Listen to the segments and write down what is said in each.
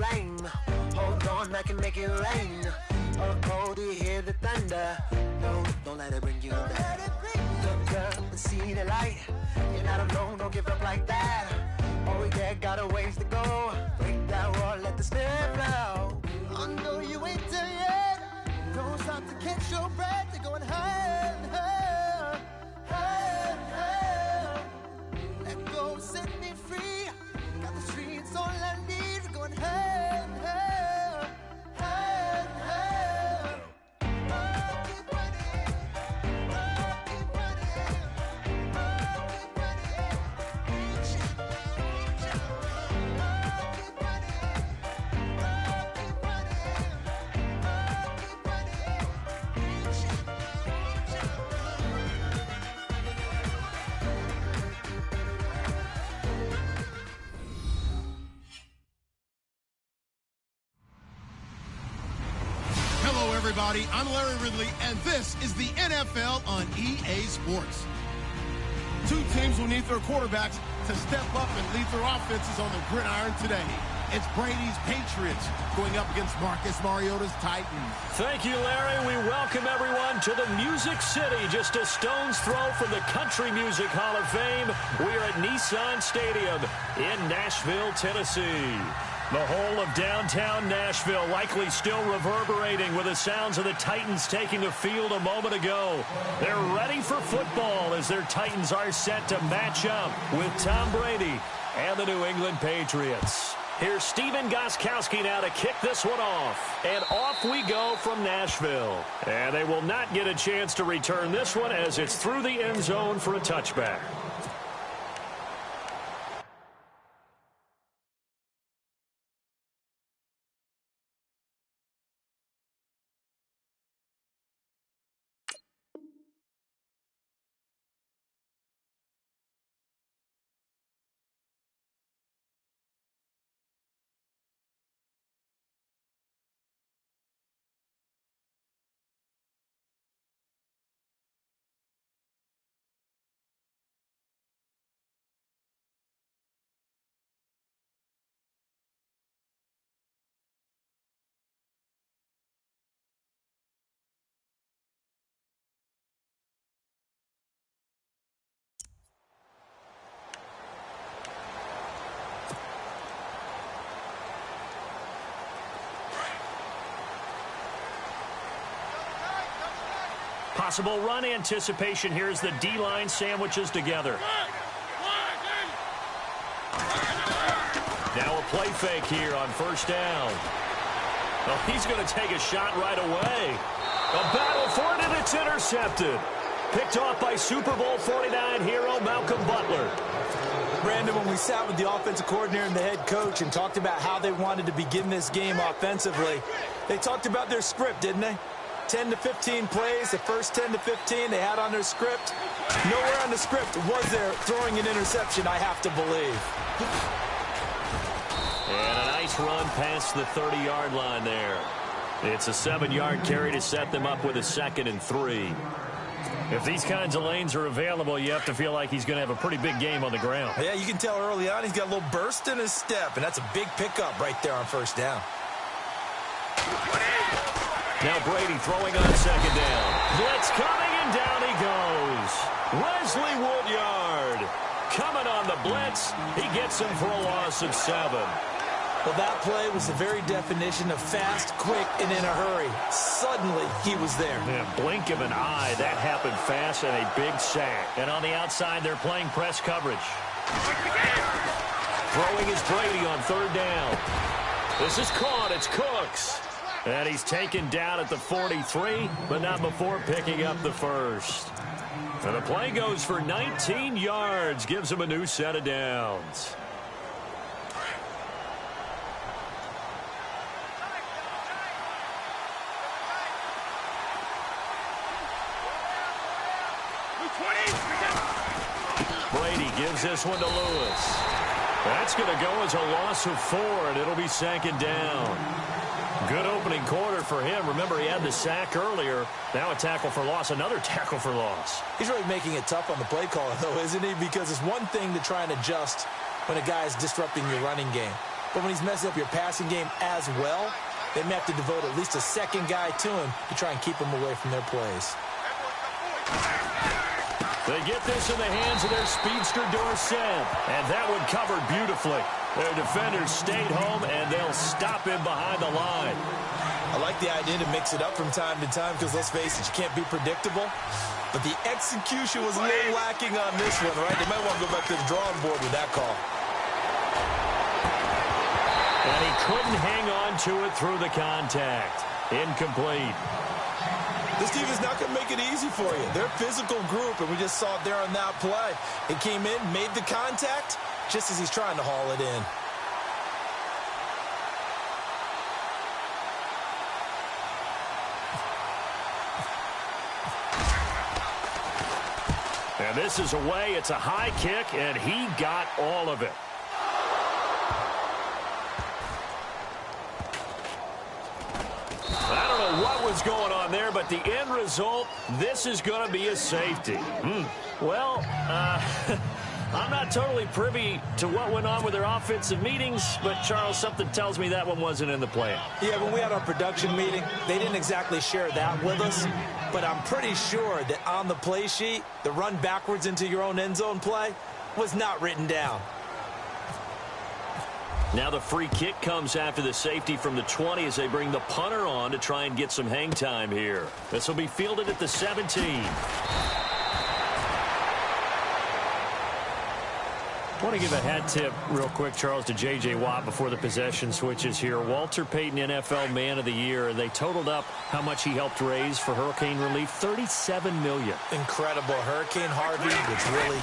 flame. Hold on, I can make it rain. Oh, do you hear the thunder? No, don't let it bring you down. Look up and see the light. You're not alone, don't give up like that. Oh yeah, got a ways to go. Break that wall, let the spirit flow. I know you ain't there yet. Don't stop to catch your breath. You're going higher and higher, higher and higher. Let go, set me free. Got the streets, all I need. We're going higher and higher, higher and higher. Oh, keep running. Oh, keep running. Oh, keep running. Reach out, reach out. Oh, keep running. Oh, keep running. Oh, keep running. Reach out, reach out. Hello, everybody. I'm Larry Ridley, and this is the NFL on EA Sports. Two teams will need their quarterbacks to step up and lead their offenses on the gridiron today. It's Brady's Patriots going up against Marcus Mariota's Titans. Thank you, Larry. We welcome everyone to the Music City, just a stone's throw from the Country Music Hall of Fame. We are at Nissan Stadium in Nashville, Tennessee. The whole of downtown Nashville likely still reverberating with the sounds of the Titans taking the field a moment ago. They're ready for football as their Titans are set to match up with Tom Brady and the New England Patriots. Here's Steven Gostkowski now to kick this one off. And off we go from Nashville. And they will not get a chance to return this one as it's through the end zone for a touchback. Possible run anticipation here as the D-line sandwiches together. Now a play fake here on first down. Oh, he's going to take a shot right away. A battle for it, and it's intercepted. Picked off by Super Bowl 49 hero Malcolm Butler. Brandon, when we sat with the offensive coordinator and the head coach and talked about how they wanted to begin this game offensively, they talked about their script, didn't they? 10 to 15 plays, the first 10 to 15 they had on their script. Nowhere on the script was there throwing an interception, I have to believe. And a nice run past the 30-yard line there. It's a 7-yard carry to set them up with a 2nd and 3. If these kinds of lanes are available, you have to feel like he's going to have a pretty big game on the ground. Yeah, you can tell early on he's got a little burst in his step, and that's a big pickup right there on first down. Now Brady throwing on 2nd down. Blitz coming, and down he goes. Wesley Woodyard coming on the blitz. He gets him for a loss of 7. Well, that play was the very definition of fast, quick, and in a hurry. Suddenly, he was there. Yeah, blink of an eye. That happened fast and a big sack. And on the outside, they're playing press coverage. Throwing is Brady on 3rd down. This is caught. It's Cooks. And he's taken down at the 43, but not before picking up the first. And the play goes for 19 yards, gives him a new set of downs. Brady gives this one to Lewis. That's going to go as a loss of 4, and it'll be 2nd down. Good opening quarter for him. Remember, he had the sack earlier. Now a tackle for loss, another tackle for loss. He's really making it tough on the play caller, though, isn't he? Because it's one thing to try and adjust when a guy is disrupting your running game. but when he's messing up your passing game as well, they may have to devote at least a second guy to him to try and keep him away from their plays. They get this in the hands of their speedster Dorsett, and that one covered beautifully. Their defenders stayed home, and they'll stop him behind the line. I like the idea to mix it up from time to time because, let's face it, you can't be predictable. But the execution was a little lacking on this one, right? They might want to go back to the drawing board with that call. And he couldn't hang on to it through the contact. Incomplete. This team is not going to make it easy for you. They're a physical group, and we just saw it there on that play. It came in, made the contact, just as he's trying to haul it in. And this is away. It's a high kick, and he got all of it. I don't know what was going on there, but the end result, this is going to be a safety. Well, I'm not totally privy to what went on with their offensive meetings, but, Charles, something tells me that one wasn't in the plan. Yeah, when we had our production meeting, they didn't exactly share that with us, but I'm pretty sure that on the play sheet, the run backwards into your own end zone play was not written down. Now the free kick comes after the safety from the 20 as they bring the punter on to try and get some hang time here. This will be fielded at the 17. I want to give a hat tip real quick, Charles, to J.J. Watt before the possession switches here. Walter Payton, NFL Man of the Year. They totaled up how much he helped raise for hurricane relief, $37 million. Incredible. Hurricane Harvey, which really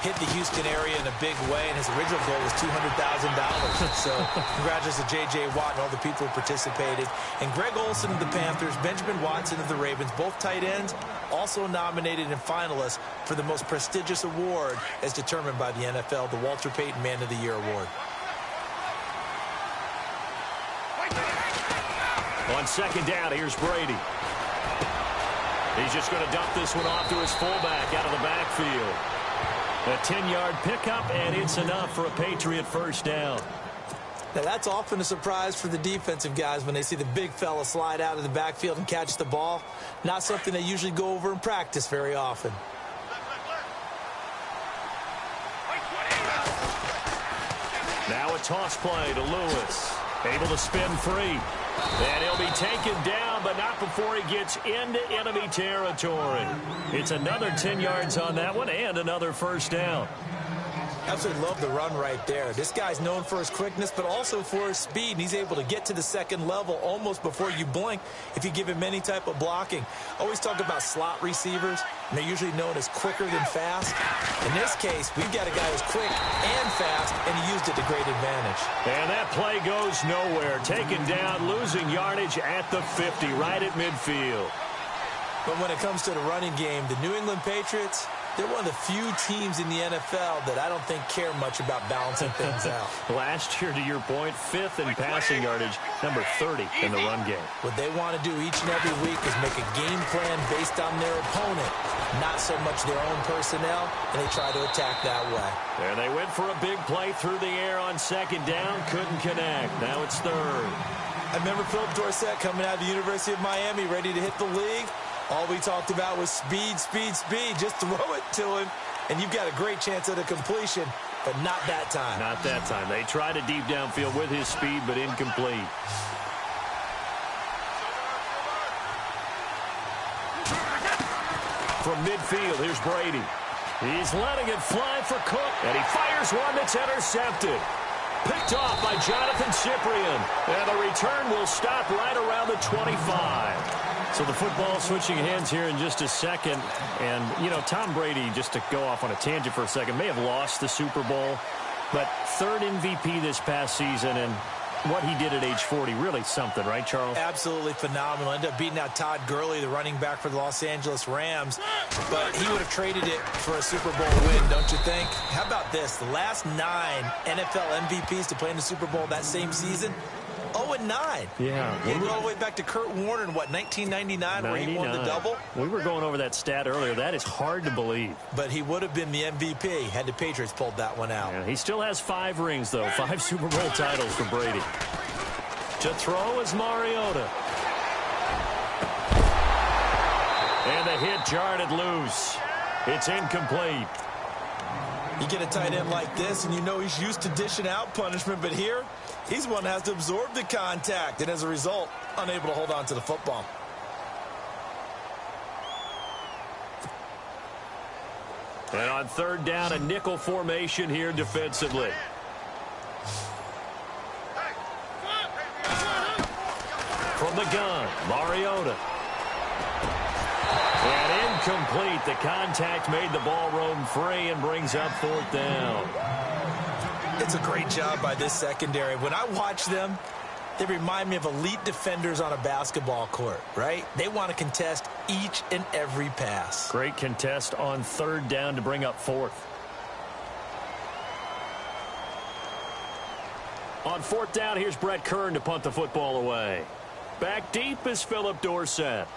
hit the Houston area in a big way, and his original goal was $200,000. So congratulations to J.J. Watt and all the people who participated. And Greg Olsen of the Panthers, Benjamin Watson of the Ravens, both tight ends, also nominated and finalists for the most prestigious award as determined by the NFL, the Walter Payton Man of the Year Award. On second down, here's Brady. He's just going to dump this one off to his fullback out of the backfield. A 10-yard pickup, and it's enough for a Patriot first down. Now, that's often a surprise for the defensive guys when they see the big fella slide out of the backfield and catch the ball. Not something they usually go over in practice very often. Now a toss play to Lewis. Able to spin free. And he'll be taken down, but not before he gets into enemy territory. It's another 10 yards on that one and another first down. Absolutely love the run right there. This guy's known for his quickness, but also for his speed. And he's able to get to the second level almost before you blink if you give him any type of blocking. Always talk about slot receivers, and they're usually known as quicker than fast. In this case, we've got a guy who's quick and fast, and he used it to great advantage. And that play goes nowhere. Taken down, losing yardage at the 50, right at midfield. But when it comes to the running game, the New England Patriots, they're one of the few teams in the NFL that I don't think care much about balancing things out. Last year, to your point, 5th in passing yardage, number 30 in the run game. What they want to do each and every week is make a game plan based on their opponent, not so much their own personnel, and they try to attack that way. And they went for a big play through the air on second down, couldn't connect. Now it's third. I remember Philip Dorsett coming out of the University of Miami, ready to hit the league. All we talked about was speed, speed, speed. Just throw it to him, and you've got a great chance at a completion, but not that time. Not that time. They tried a deep downfield with his speed, but incomplete. From midfield, here's Brady. He's letting it fly for Cook, and he fires one that's intercepted. Picked off by Jonathan Cyprien, and the return will stop right around the 25. So the football switching hands here in just a second. And, you know, Tom Brady, just to go off on a tangent for a second, may have lost the Super Bowl, but third MVP this past season, and what he did at age 40, really something, right, Charles? Absolutely phenomenal. Ended up beating out Todd Gurley, the running back for the Los Angeles Rams, but he would have traded it for a Super Bowl win, don't you think? How about this? The last 9 NFL MVPs to play in the Super Bowl that same season, 0-9 0-9. Yeah. You go all the way back to Kurt Warner in, what, 1999 where he won the double? We were going over that stat earlier. That is hard to believe. But he would have been the MVP had the Patriots pulled that one out. Yeah, he still has 5 rings, though. 5 Super Bowl titles for Brady. To throw is Mariota. And the hit jarred it loose. It's incomplete. You get a tight end like this, and you know he's used to dishing out punishment, but here, he's the one that has to absorb the contact, and as a result, unable to hold on to the football. And on 3rd down, a nickel formation here defensively. From the gun, Mariota. And incomplete. The contact made the ball roam free and brings up 4th down. It's a great job by this secondary. When I watch them, they remind me of elite defenders on a basketball court, right? They want to contest each and every pass. Great contest on 3rd down to bring up 4th. On 4th down, here's Brett Kern to punt the football away. Back deep is Philip Dorsett.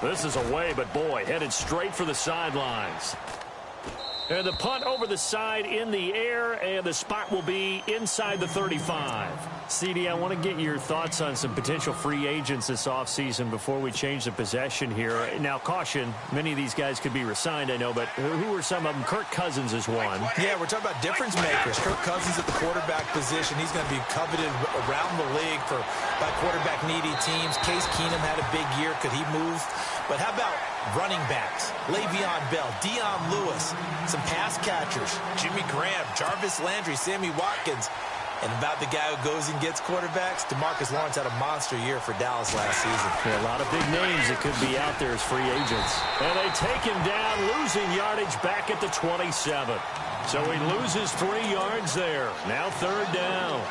This is away, but boy, headed straight for the sidelines. And the punt over the side in the air, and the spot will be inside the 35. CD, I want to get your thoughts on some potential free agents this offseason before we change the possession here. Now, caution, many of these guys could be re-signed, I know, but who are some of them? Kirk Cousins is one. Yeah, we're talking about difference makers. Kirk Cousins at the quarterback position. He's going to be coveted around the league by quarterback-needy teams. Case Keenum had a big year. Could he move? But how about running backs? Le'Veon Bell, Dion Lewis, some pass catchers, Jimmy Graham, Jarvis Landry, Sammy Watkins. And about the guy who goes and gets quarterbacks, DeMarcus Lawrence had a monster year for Dallas last season. Yeah, a lot of big names that could be out there as free agents. And they take him down, losing yardage back at the 27. So he loses 3 yards there. Now 3rd down.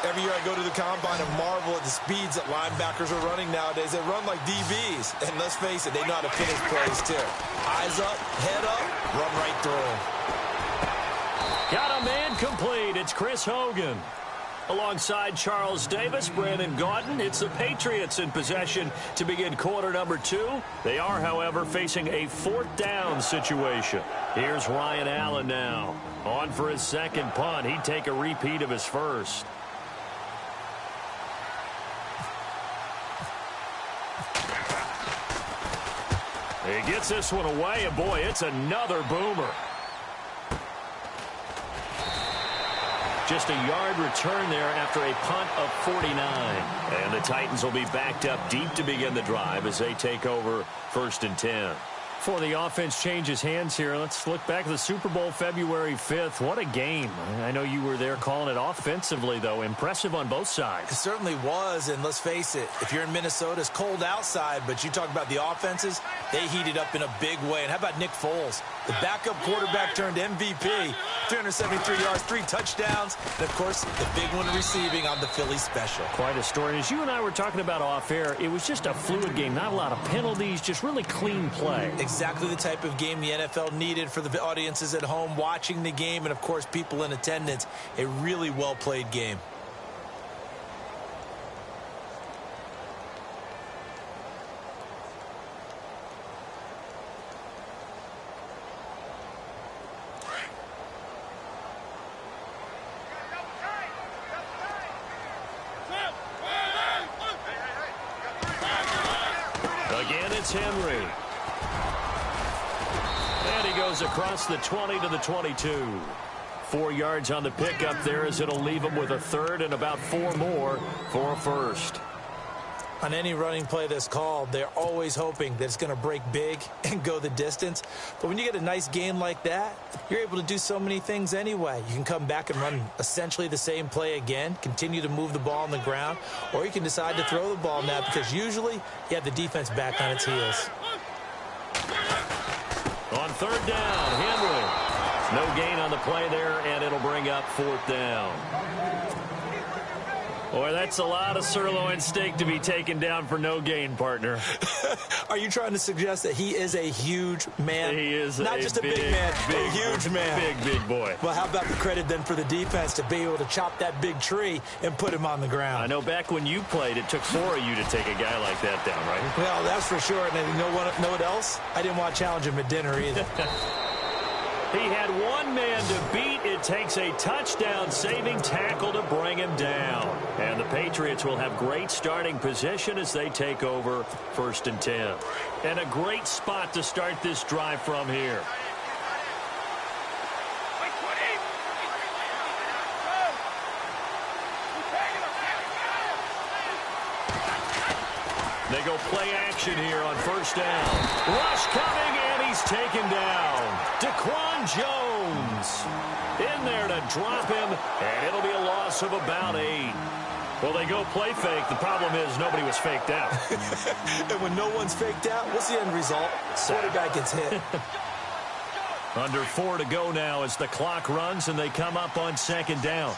Every year I go to the combine and marvel at the speeds that linebackers are running nowadays. They run like DBs. And let's face it, they know how to finish plays too. Eyes up, head up, run right through them. Got a man complete. It's Chris Hogan. Alongside Charles Davis, Brandon Gaudin, it's the Patriots in possession to begin quarter number 2. They are, however, facing a 4th down situation. Here's Ryan Allen now. On for his 2nd punt. He'd take a repeat of his first. He gets this one away, and boy, it's another boomer. Just a yard return there after a punt of 49. And the Titans will be backed up deep to begin the drive as they take over 1st and 10. Before the offense changes hands here, let's look back at the Super Bowl February 5th. What a game. I know you were there calling it offensively, though. Impressive on both sides. It certainly was, and let's face it, if you're in Minnesota, it's cold outside, but you talk about the offenses, they heated up in a big way. And how about Nick Foles? The backup quarterback turned MVP, 373 yards, 3 touchdowns, and, of course, the big one receiving on the Philly special. Quite a story. And as you and I were talking about off air, it was just a fluid game. Not a lot of penalties, just really clean play. Exactly the type of game the NFL needed for the audiences at home watching the game and, of course, people in attendance. A really well-played game. Again, it's Henry. And he goes across the 20 to the 22. 4 yards on the pickup there as it'll leave him with a 3rd and about 4 more for a 1st. On any running play that's called, they're always hoping that it's going to break big and go the distance. But when you get a nice game like that, you're able to do so many things anyway. You can come back and run essentially the same play again, continue to move the ball on the ground, or you can decide to throw the ball now because usually you have the defense back on its heels. On 3rd down, Henry. No gain on the play there, and it'll bring up 4th down. Boy, that's a lot of sirloin steak to be taken down for no gain, partner. Are you trying to suggest that he is a huge man? He is not just a big man, a huge man. Big boy. Well, how about the credit then for the defense to be able to chop that big tree and put him on the ground? I know back when you played, it took 4 of you to take a guy like that down, right? Well, that's for sure. And you know what else? I didn't want to challenge him at dinner either. He had one man to beat. It takes a touchdown-saving tackle to bring him down. And the Patriots will have great starting position as they take over 1st and 10. And a great spot to start this drive from here. They go play action here on 1st down. Rush coming, and he's taken down. Daquan Jones in there to drop him, and it'll be a loss of about 8. Well, they go play fake. The problem is nobody was faked out. And when no one's faked out, what's the end result? Quarterback gets hit. Under 4 to go now as the clock runs, and they come up on 2nd down.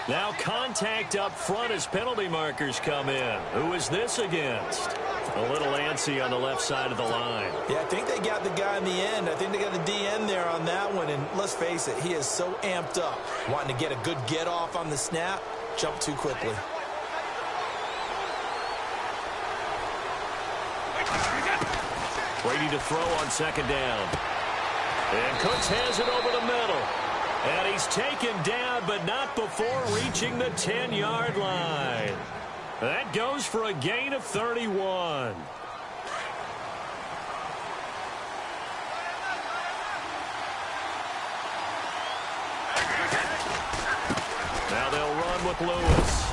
Now contact up front as penalty markers come in. Who is this against? A little antsy on the left side of the line. Yeah, I think they got the guy in the end. I think they got the DN there on that one. And let's face it, he is so amped up. Wanting to get a good get off on the snap. Jump too quickly. Brady to throw on 2nd down. And Cooks has it over the middle. And he's taken down, but not before reaching the 10-yard line. That goes for a gain of 31. Now they'll run with Lewis.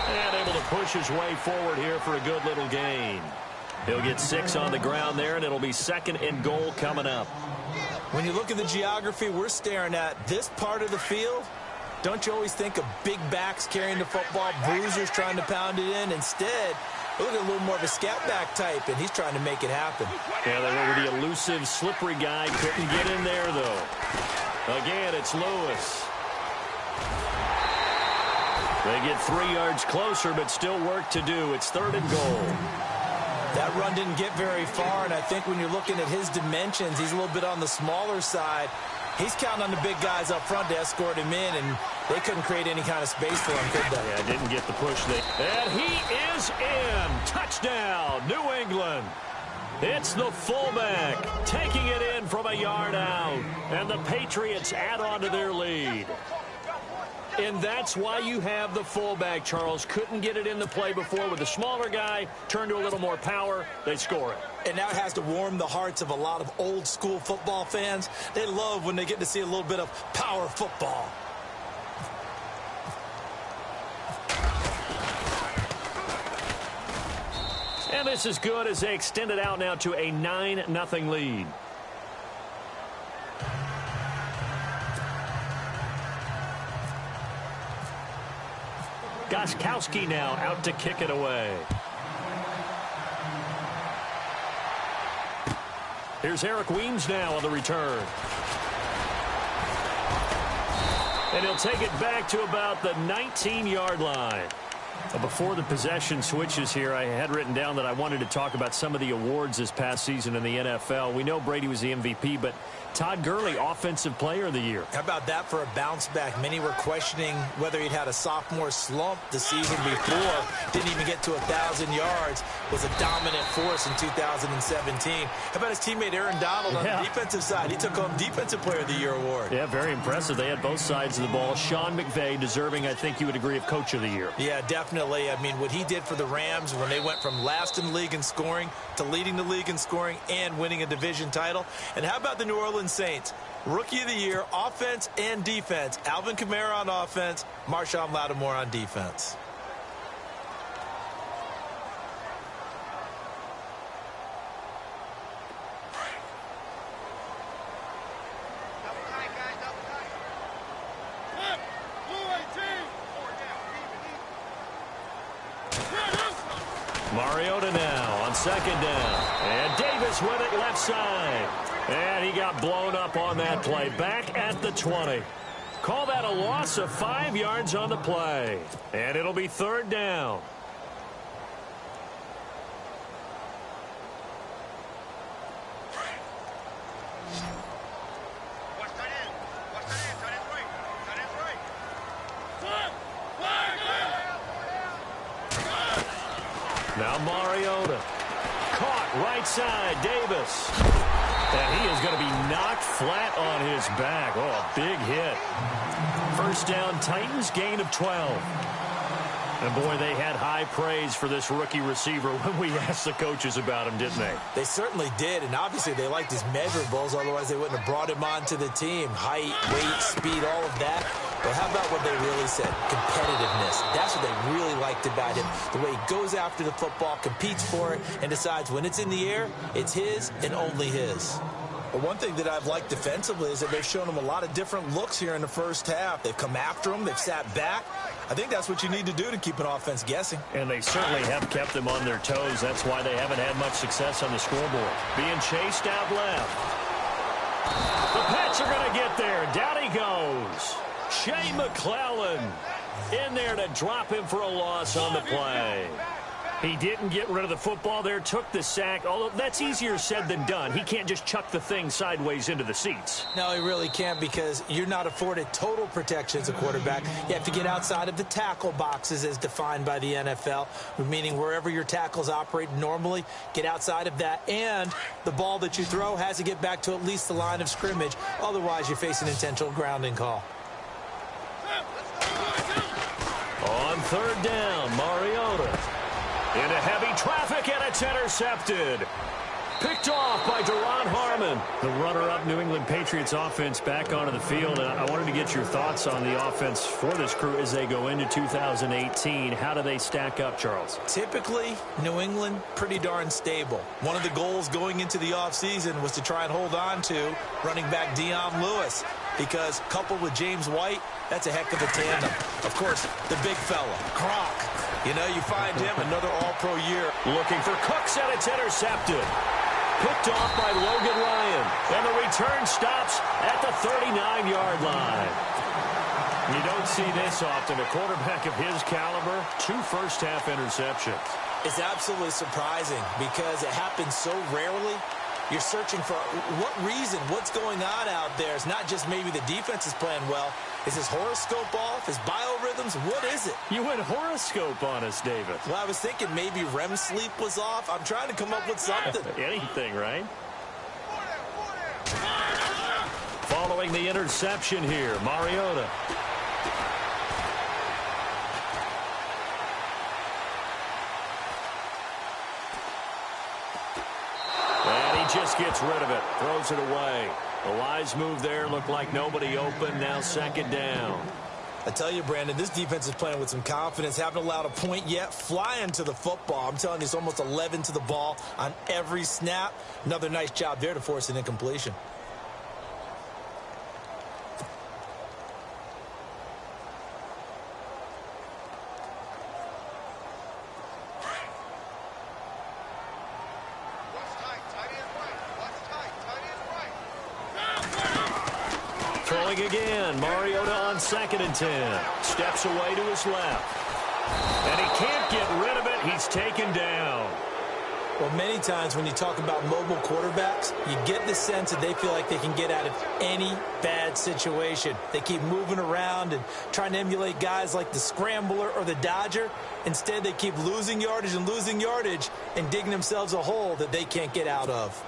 And able to push his way forward here for a good little gain. He'll get 6 on the ground there, and it'll be 2nd and goal coming up. When you look at the geography we're staring at, this part of the field, don't you always think of big backs carrying the football, bruisers trying to pound it in? Instead, look at a little more of a scat back type, and he's trying to make it happen. Yeah, they went with the elusive, slippery guy. Couldn't get in there, though. Again, it's Lewis. They get 3 yards closer, but still work to do. It's 3rd and goal. That run didn't get very far, and I think when you're looking at his dimensions, he's a little bit on the smaller side. He's counting on the big guys up front to escort him in, and they couldn't create any kind of space for him, could they? Yeah, didn't get the push there. And he is in. Touchdown, New England. It's the fullback taking it in from a yard out, and the Patriots add on to their lead. And that's why you have the fullback, Charles. Couldn't get it in the play before with the smaller guy. Turned to a little more power. They score it. And now it has to warm the hearts of a lot of old-school football fans. They love when they get to see a little bit of power football. And this is good as they extend it out now to a 9-0 lead. Gostkowski now out to kick it away. Here's Eric Weems now on the return. And he'll take it back to about the 19-yard line. Before the possession switches here, I had written down that I wanted to talk about some of the awards this past season in the NFL. We know Brady was the MVP, but Todd Gurley, Offensive Player of the Year. How about that for a bounce back? Many were questioning whether he'd had a sophomore slump the season before. Didn't even get to 1,000 yards. Was a dominant force in 2017. How about his teammate Aaron Donald on the defensive side? He took home Defensive Player of the Year award. Yeah, very impressive. They had both sides of the ball. Sean McVay deserving, I think you would agree, of Coach of the Year. Yeah, definitely. I mean, what he did for the Rams when they went from last in the league in scoring to leading the league in scoring and winning a division title. And how about the New Orleans Saints? Rookie of the Year, offense and defense. Alvin Kamara on offense, Marshawn Lattimore on defense. second down. And Davis with it left side. And he got blown up on that play. Back at the 20. Call that a loss of 5 yards on the play. And it'll be third down. Now Mariota. Caught right side. Davis. And he is going to be knocked flat on his back. Oh, a big hit. First down, Titans, gain of 12. And, boy, they had high praise for this rookie receiver when we asked the coaches about him, didn't they? They certainly did, and obviously they liked his measurables. Otherwise, they wouldn't have brought him onto the team. Height, weight, speed, all of that. But how about what they really said? Competitiveness. That's what they really liked about him. The way he goes after the football, competes for it, and decides when it's in the air, it's his and only his. But one thing that I've liked defensively is that they've shown him a lot of different looks here in the first half. They've come after him. They've sat back. I think that's what you need to do to keep an offense guessing. And they certainly have kept them on their toes. That's why they haven't had much success on the scoreboard. Being chased out left. The Pats are going to get there. Down he goes. Shea McClellan in there to drop him for a loss on the play. He didn't get rid of the football there, took the sack, although that's easier said than done. He can't just chuck the thing sideways into the seats. No, he really can't, because you're not afforded total protection as a quarterback. You have to get outside of the tackle boxes as defined by the NFL, meaning wherever your tackles operate normally, get outside of that. And the ball that you throw has to get back to at least the line of scrimmage. Otherwise, you face an intentional grounding call. On third down, Mariota. Into heavy traffic, and it's intercepted. Picked off by Duron Harmon. The runner-up New England Patriots offense back onto the field. And I wanted to get your thoughts on the offense for this crew as they go into 2018. How do they stack up, Charles? Typically, New England, pretty darn stable. One of the goals going into the offseason was to try and hold on to running back Dion Lewis, because coupled with James White, that's a heck of a tandem. Of course, the big fella, Gronk. You know, you find him another all-pro year. Looking for Cooks, and it's intercepted. Picked off by Logan Ryan. And the return stops at the 39-yard line. You don't see this often. A quarterback of his caliber, 2 first-half interceptions. It's absolutely surprising because it happens so rarely. You're searching for what reason, what's going on out there. It's not just maybe the defense is playing well. Is his horoscope off? His biorhythms? What is it? You went horoscope on us, David. Well, I was thinking maybe REM sleep was off. I'm trying to come up with something. Anything, right? Following the interception here, Mariota. Just gets rid of it, throws it away. The wise move there, looked like nobody open. Now second down. I tell you, Brandon, this defense is playing with some confidence. Haven't allowed a point yet. Flying to the football. I'm telling you, it's almost 11 to the ball on every snap. Another nice job there to force an incompletion. Throwing again, Mariota on 2nd and 10. Steps away to his left. And he can't get rid of it. He's taken down. Well, many times when you talk about mobile quarterbacks, you get the sense that they feel like they can get out of any bad situation. They keep moving around and trying to emulate guys like the Scrambler or the Dodger. Instead, they keep losing yardage and digging themselves a hole that they can't get out of.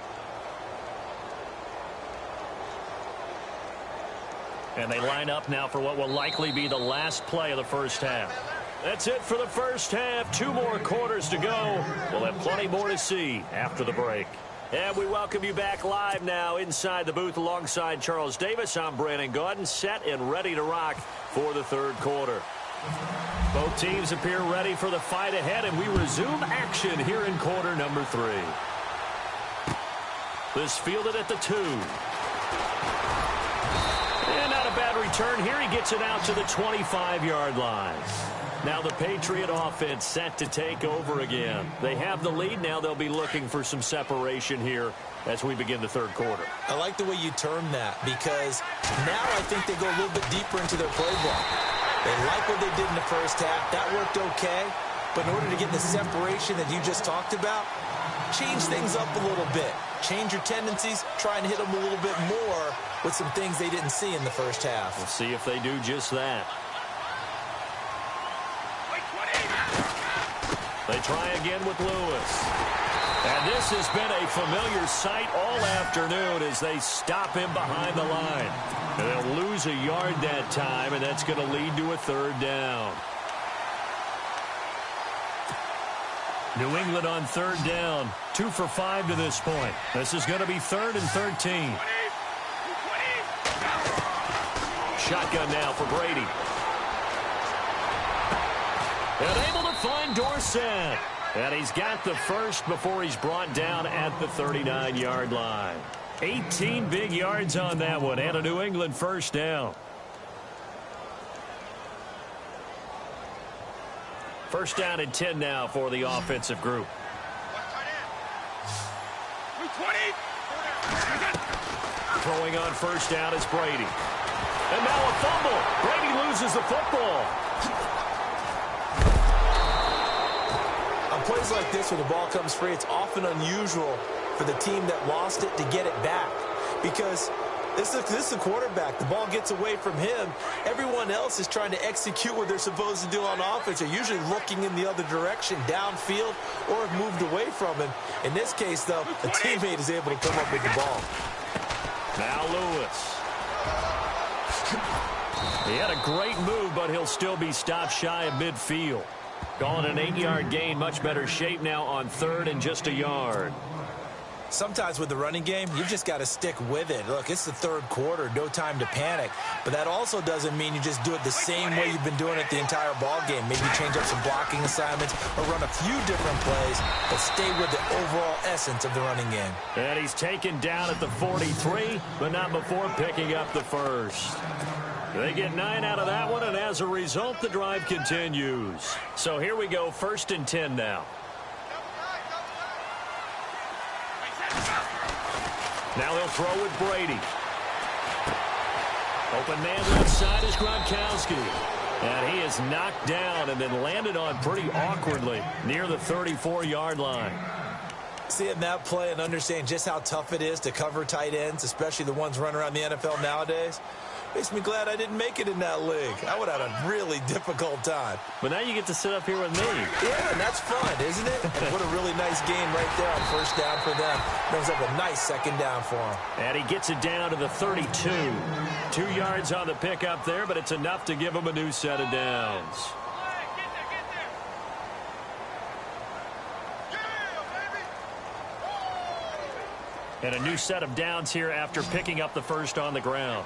And they line up now for what will likely be the last play of the first half. That's it for the first half. 2 more quarters to go. We'll have plenty more to see after the break. And we welcome you back live now inside the booth alongside Charles Davis. I'm Brandon Gaudin, set and ready to rock for the third quarter. Both teams appear ready for the fight ahead, and we resume action here in quarter number 3. This fielded at the 2. And not a bad return here. He gets it out to the 25-yard line. Now the Patriot offense set to take over again. They have the lead. Now they'll be looking for some separation here as we begin the third quarter. I like the way you term that because now I think they go a little bit deeper into their playbook. They like what they did in the first half. That worked okay. But in order to get the separation that you just talked about, change things up a little bit. Change your tendencies. Try and hit them a little bit more with some things they didn't see in the first half. We'll see if they do just that. They try again with Lewis. And this has been a familiar sight all afternoon as they stop him behind the line. And they'll lose a yard that time, and that's going to lead to a third down. New England on third down. 2 for 5 to this point. This is going to be 3rd and 13. Shotgun now for Brady. And able to find Dorsett. And he's got the first before he's brought down at the 39-yard line. 18 big yards on that one and a New England first down. First down and 10 now for the offensive group. Throwing on first down is Brady. And now a fumble. Brady loses the football. On plays like this where the ball comes free, it's often unusual for the team that lost it to get it back. Because this is the quarterback. The ball gets away from him. Everyone else is trying to execute what they're supposed to do on offense. They're usually looking in the other direction, downfield, or have moved away from him. In this case, though, a teammate is able to come up with the ball. Now Lewis. He had a great move, but he'll still be stopped shy of midfield. Calling an 8-yard gain, much better shape now on 3rd and just a yard. Sometimes with the running game, you've just got to stick with it. Look, it's the third quarter, no time to panic. But that also doesn't mean you just do it the same way you've been doing it the entire ball game. Maybe change up some blocking assignments or run a few different plays, but stay with the overall essence of the running game. And he's taken down at the 43, but not before picking up the first. They get 9 out of that one, and as a result, the drive continues. So here we go, 1st and 10 now. Now they'll throw with Brady. Open man left side is Gronkowski. And he is knocked down and then landed on pretty awkwardly near the 34-yard line. Seeing that play and understanding just how tough it is to cover tight ends, especially the ones running around the NFL nowadays, makes me glad I didn't make it in that league. I would have had a really difficult time. But now you get to sit up here with me. Yeah, and that's fun, isn't it? And what a really nice game right there on first down for them. Brings up a nice second down for him. And he gets it down to the 32. 2 yards on the pickup there, but it's enough to give him a new set of downs. And a new set of downs here after picking up the first on the ground.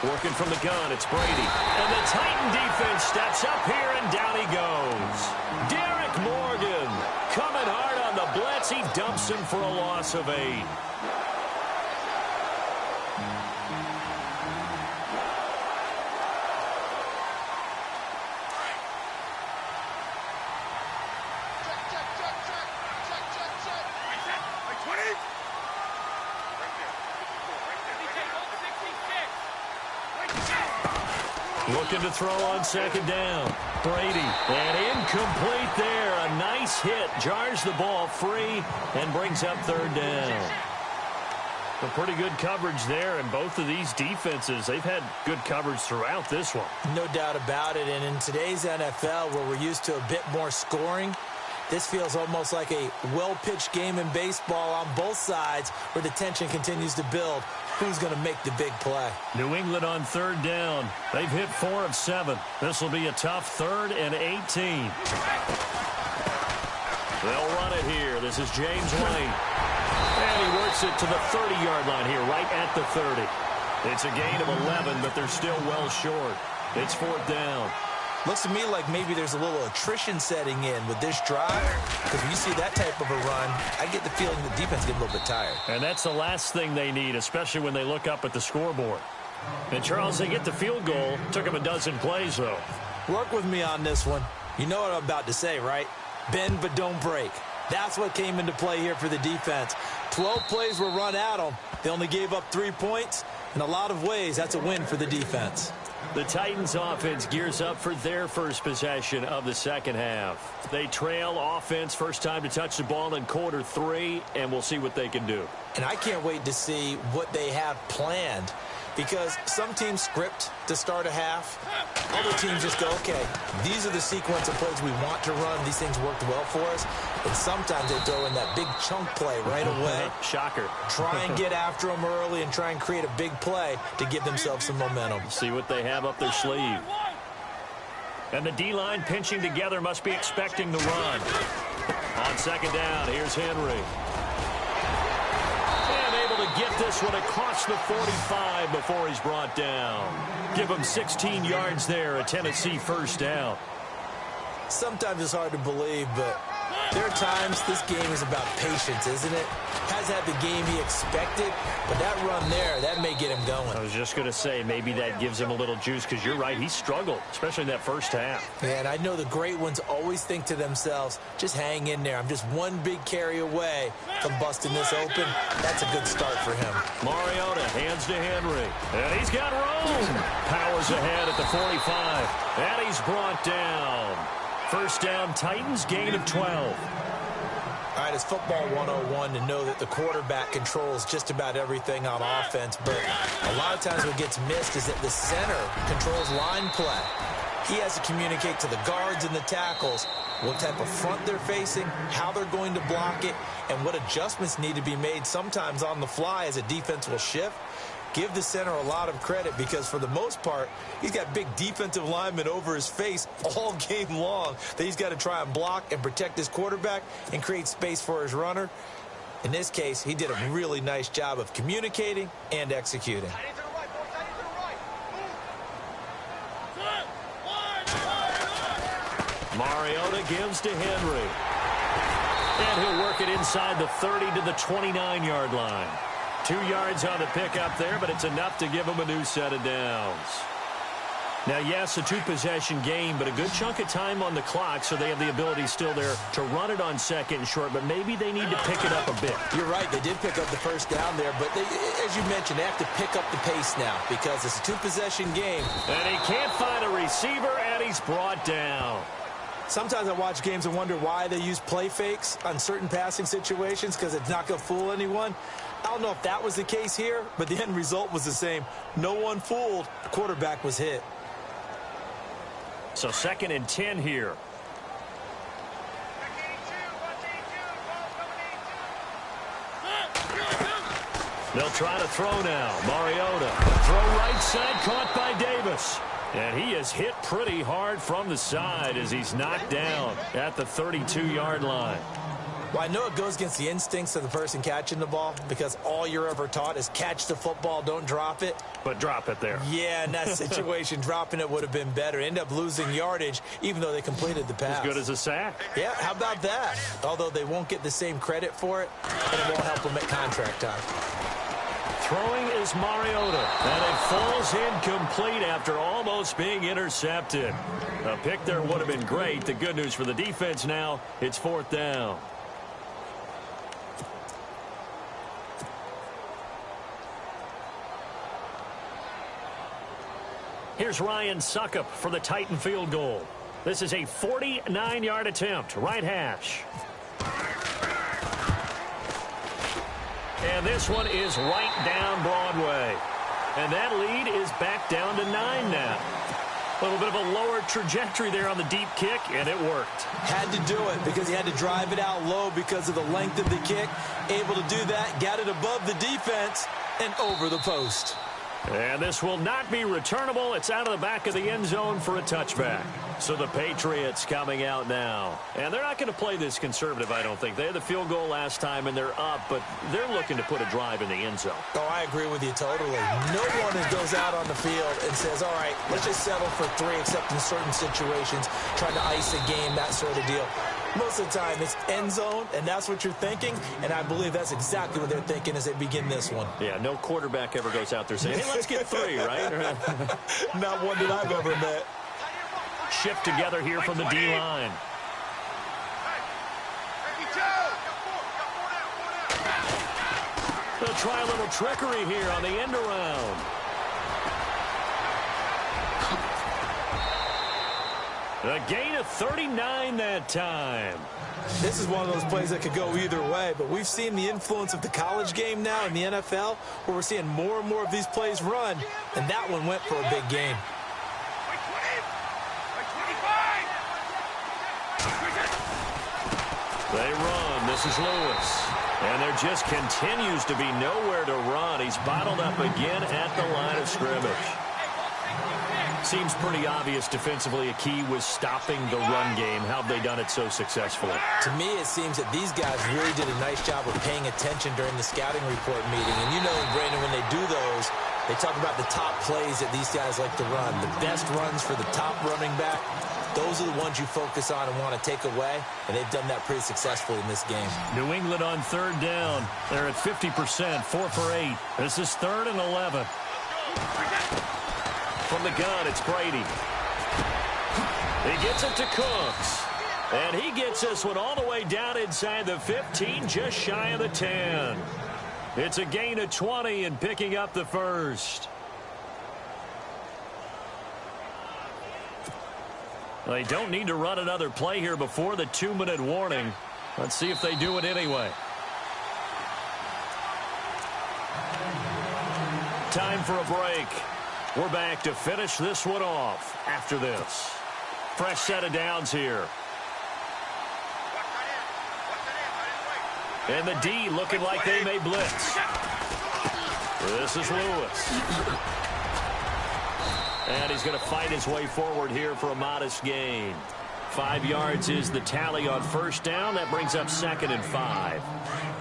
Working from the gun, it's Brady. And the Titan defense steps up here, and down he goes. Derek Morgan coming hard on the blitz. He dumps him for a loss of 8. Looking to throw on second down. Brady. And incomplete there. A nice hit. Jars the ball free and brings up third down. A pretty good coverage there, and both of these defenses, they've had good coverage throughout this one. No doubt about it. And in today's NFL, where we're used to a bit more scoring, this feels almost like a well-pitched game in baseball on both sides where the tension continues to build. Who's going to make the big play? New England on third down. They've hit 4 of 7. This will be a tough 3rd and 18. They'll run it here. This is James Lane. And he works it to the 30-yard line here, right at the 30. It's a gain of 11, but they're still well short. It's 4th down. Looks to me like maybe there's a little attrition setting in with this drive, because when you see that type of a run, I get the feeling the defense gets a little bit tired. And that's the last thing they need, especially when they look up at the scoreboard. And, Charles, they get the field goal. Took them a dozen plays, though. Work with me on this one. You know what I'm about to say, right? Bend but don't break. That's what came into play here for the defense. 12 plays were run at them. They only gave up 3 points. In a lot of ways, that's a win for the defense. The Titans offense gears up for their first possession of the second half. They trail offense, first time to touch the ball in quarter 3, and we'll see what they can do. And I can't wait to see what they have planned, because some teams script to start a half. Other teams just go, okay, these are the sequence of plays we want to run. These things worked well for us. And sometimes they throw in that big chunk play right away. Shocker. Try and get after them early and try and create a big play to give themselves some momentum. See what they have up their sleeve. And the D-line pinching together must be expecting the run. On second down, here's Henry. To get this one across the 45 before he's brought down. Give him 16 yards there, a Tennessee first down. Sometimes it's hard to believe, but there are times this game is about patience, isn't it? Has had the game he expected, but that run there, that may get him going. I was just going to say, maybe that gives him a little juice, because you're right, he struggled, especially in that first half. Yeah, and I know the great ones always think to themselves, just hang in there. I'm just one big carry away from busting this open. That's a good start for him. Mariota hands to Henry, and he's got room. Powers ahead at the 45, and he's brought down. First down, Titans, gain of 12. All right, it's football 101 to know that the quarterback controls just about everything on offense, but a lot of times what gets missed is that the center controls line play. He has to communicate to the guards and the tackles what type of front they're facing, how they're going to block it, and what adjustments need to be made sometimes on the fly as a defense will shift. Give the center a lot of credit, because for the most part, he's got big defensive linemen over his face all game long that he's got to try and block and protect his quarterback and create space for his runner. In this case, he did a really nice job of communicating and executing. Mariota gives to Henry. And he'll work it inside the 30 to the 29-yard line. 2 yards on the pickup there, but it's enough to give them a new set of downs. Now, yes, a 2-possession game, but a good chunk of time on the clock, so they have the ability still there to run it on second and short, but maybe they need to pick it up a bit. You're right. They did pick up the first down there, but they, as you mentioned, they have to pick up the pace now because it's a 2-possession game. And he can't find a receiver, and he's brought down. Sometimes I watch games and wonder why they use play fakes on certain passing situations, because it's not going to fool anyone. I don't know if that was the case here, but the end result was the same. No one fooled. The quarterback was hit. So 2nd and 10 here. They'll try to throw now. Mariota. Throw right side, caught by Davis. And he is hit pretty hard from the side as he's knocked down at the 32-yard line. Well, I know it goes against the instincts of the person catching the ball, because all you're ever taught is catch the football, don't drop it. But drop it there. Yeah, in that situation, dropping it would have been better. End up losing yardage, even though they completed the pass. As good as a sack. Yeah, how about that? Although they won't get the same credit for it, and it won't help them at contract time. Throwing is Mariota, and it falls incomplete after almost being intercepted. A pick there would have been great. The good news for the defense now, it's 4th down. Here's Ryan Suckup for the Titan field goal. This is a 49-yard attempt, right hash. And this one is right down Broadway. And that lead is back down to 9 now. A little bit of a lower trajectory there on the deep kick, and it worked. Had to do it because he had to drive it out low because of the length of the kick. Able to do that, got it above the defense, and over the post. And this will not be returnable. It's out of the back of the end zone for a touchback. So the Patriots coming out now. And they're not going to play this conservative, I don't think. They had the field goal last time, and they're up, but they're looking to put a drive in the end zone. Oh, I agree with you totally. No one goes out on the field and says, all right, let's just settle for 3, except in certain situations, trying to ice a game, that sort of deal. Most of the time, it's end zone, and that's what you're thinking, and I believe that's exactly what they're thinking as they begin this one. Yeah, no quarterback ever goes out there saying, hey, let's get 3, right? Not one that I've ever met. Shift together here from the D-line. They'll try a little trickery here on the end around. A gain of 39 that time. This is one of those plays that could go either way, but we've seen the influence of the college game now in the NFL, where we're seeing more and more of these plays run, and that one went for a big gain. They run. This is Lewis. And there just continues to be nowhere to run. He's bottled up again at the line of scrimmage. Seems pretty obvious defensively a key was stopping the run game. How have they done it so successfully? To me, it seems that these guys really did a nice job of paying attention during the scouting report meeting. And you know, Brandon, when they do those, they talk about the top plays that these guys like to run. The best runs for the top running back. Those are the ones you focus on and want to take away, and they've done that pretty successfully in this game. New England on 3rd down. They're at 50%, 4 for 8. This is 3rd and 11. From the gun, it's Brady. He gets it to Cooks. And he gets this one all the way down inside the 15, just shy of the 10. It's a gain of 20 and picking up the first. They don't need to run another play here before the 2-minute warning. Let's see if they do it anyway. Time for a break. We're back to finish this one off after this. Fresh set of downs here. And the D looking like they may blitz. This is Lewis. And he's going to fight his way forward here for a modest gain. 5 yards is the tally on 1st down. That brings up 2nd and 5.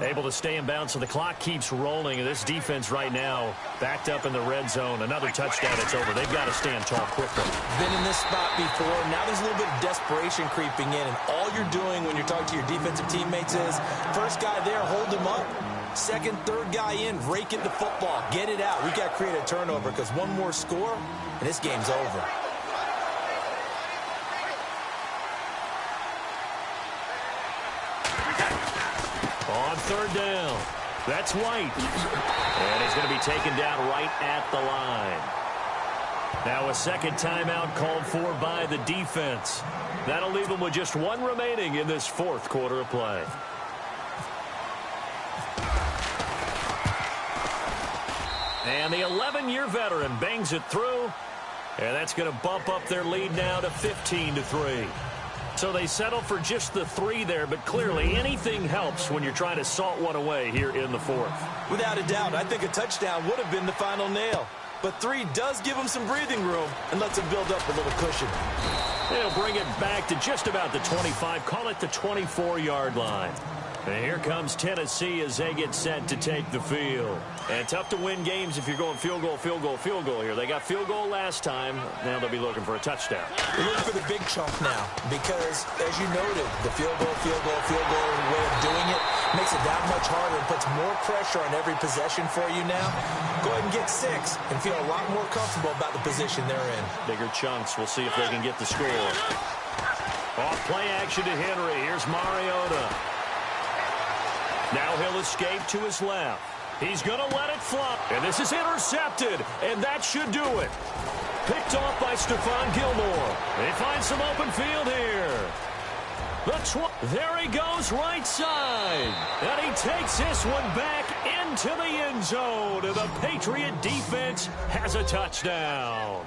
Able to stay in bounds, so the clock keeps rolling. And this defense right now backed up in the red zone. Another touchdown, it's over. They've got to stand tall quickly. Been in this spot before. Now there's a little bit of desperation creeping in. And all you're doing when you're talking to your defensive teammates is, first guy there, hold him up. Second, third guy in, rake at the football. Get it out. We've got to create a turnover because one more score, and this game's over. On 3rd down, that's White. And he's going to be taken down right at the line. Now a second timeout called for by the defense. That'll leave them with just 1 remaining in this 4th quarter of play. And the 11-year veteran bangs it through. And that's going to bump up their lead now to 15-3. So they settle for just the 3 there, but clearly anything helps when you're trying to salt one away here in the 4th. Without a doubt, I think a touchdown would have been the final nail. But 3 does give them some breathing room and lets them build up a little cushion. They'll bring it back to just about the 25, call it the 24-yard line. And here comes Tennessee as they get set to take the field. And tough to win games if you're going field goal, field goal, field goal here. They got field goal last time. Now they'll be looking for a touchdown. They're looking for the big chunk now because, as you noted, the field goal way of doing it makes it that much harder and puts more pressure on every possession for you now. Go ahead and get 6 and feel a lot more comfortable about the position they're in. Bigger chunks. We'll see if they can get the score. Off play action to Henry. Here's Mariota. Now he'll escape to his left. He's going to let it fly. And this is intercepted. And that should do it. Picked off by Stephon Gilmore. They find some open field here. There he goes right side. And he takes this one back into the end zone. And the Patriot defense has a touchdown.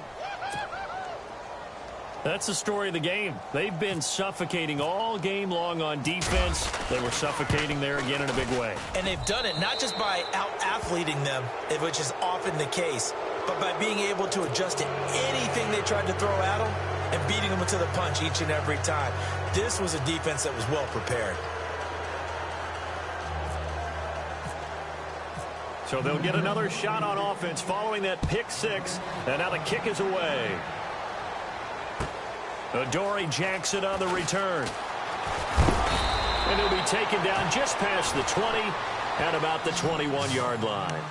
That's the story of the game. They've been suffocating all game long on defense. They were suffocating there again in a big way. And they've done it not just by out-athleting them, which is often the case, but by being able to adjust to anything they tried to throw at them and beating them to the punch each and every time. This was a defense that was well prepared. So they'll get another shot on offense following that pick 6. And now the kick is away. Adoree Jackson on the return. taken down just past the 20 at about the 21-yard line.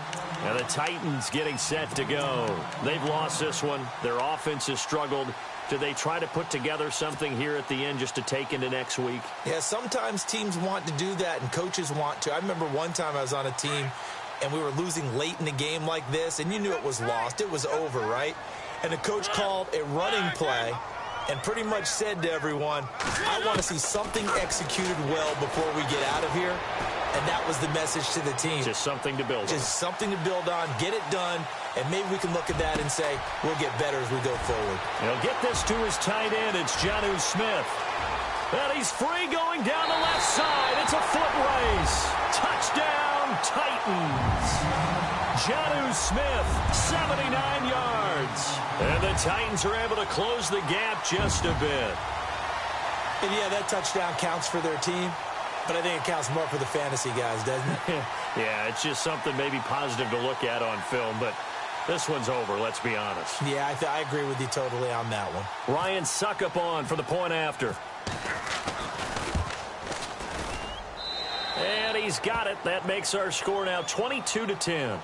And the Titans getting set to go. They've lost this one. Their offense has struggled. Do they try to put together something here at the end just to take into next week? Yeah, sometimes teams want to do that and coaches want to. I remember one time I was on a team and we were losing late in the game like this, and you knew it was lost. It was over, right? And the coach called a running play and pretty much said to everyone, I want to see something executed well before we get out of here. And that was the message to the team. Just something to build on. Just something to build on, get it done, and maybe we can look at that and say, we'll get better as we go forward. He'll get this to his tight end. It's Jonnu Smith. And he's free going down the left side. It's a foot race. Touchdown, Titans. Jonnu Smith, 79 yards. And the Titans are able to close the gap just a bit. And yeah, that touchdown counts for their team. But I think it counts more for the fantasy guys, doesn't it? Yeah, it's just something maybe positive to look at on film, but this one's over, let's be honest. Yeah, I agree with you totally on that one. Ryan Suckup on for the point after. And he's got it. That makes our score now 22-10.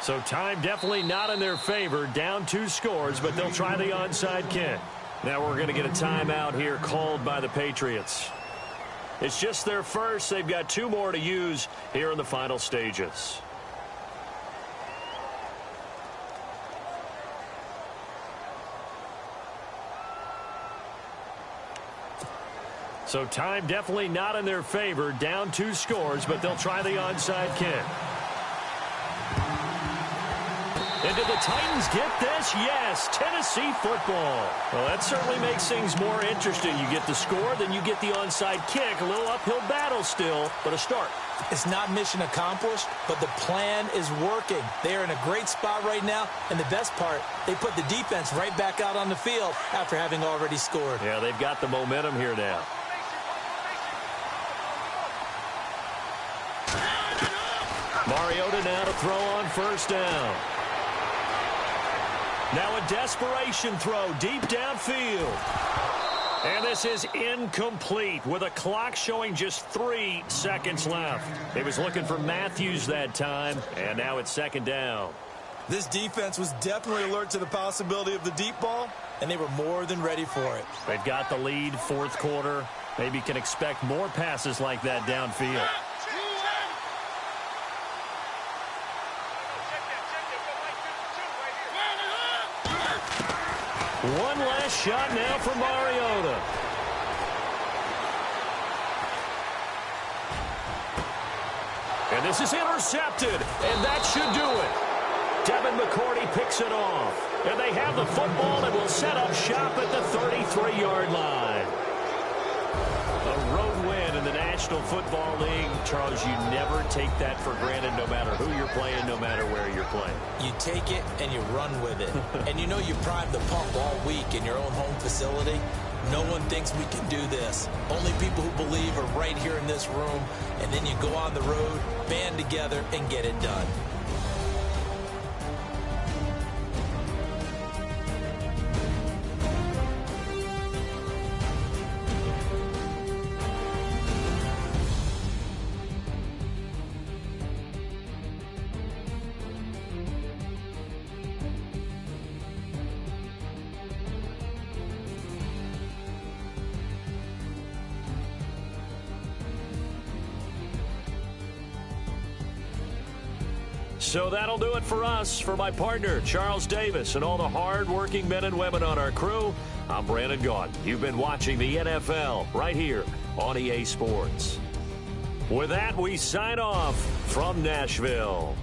So time definitely not in their favor. Down 2 scores, but they'll try the onside kick. Now we're going to get a timeout here called by the Patriots. It's just their first. They've got 2 more to use here in the final stages. So time definitely not in their favor. Down 2 scores, but they'll try the onside kick. And did the Titans get this? Yes, Tennessee football. Well, that certainly makes things more interesting. You get the score, then you get the onside kick. A little uphill battle still, but a start. It's not mission accomplished, but the plan is working. They are in a great spot right now, and the best part, they put the defense right back out on the field after having already scored. Yeah, they've got the momentum here now. Mariota now to throw on first down. Now a desperation throw deep downfield. And this is incomplete with a clock showing just 3 seconds left. He was looking for Matthews that time, and now it's second down. This defense was definitely alert to the possibility of the deep ball, and they were more than ready for it. They've got the lead, 4th quarter. Maybe can expect more passes like that downfield. One last shot now for Mariota. And this is intercepted, and that should do it. Devin McCourty picks it off. And they have the football and will set up shop at the 33-yard line. A road win in the National Football League. Charles, you never take that for granted no matter who you're playing, no matter where you're playing. You take it and you run with it. And you know you primed the pump all week in your own home facility. No one thinks we can do this. Only people who believe are right here in this room. And then you go on the road, band together, and get it done. So that'll do it for us. For my partner, Charles Davis, and all the hard-working men and women on our crew, I'm Brandon Gaudin. You've been watching the NFL right here on EA Sports. With that, we sign off from Nashville.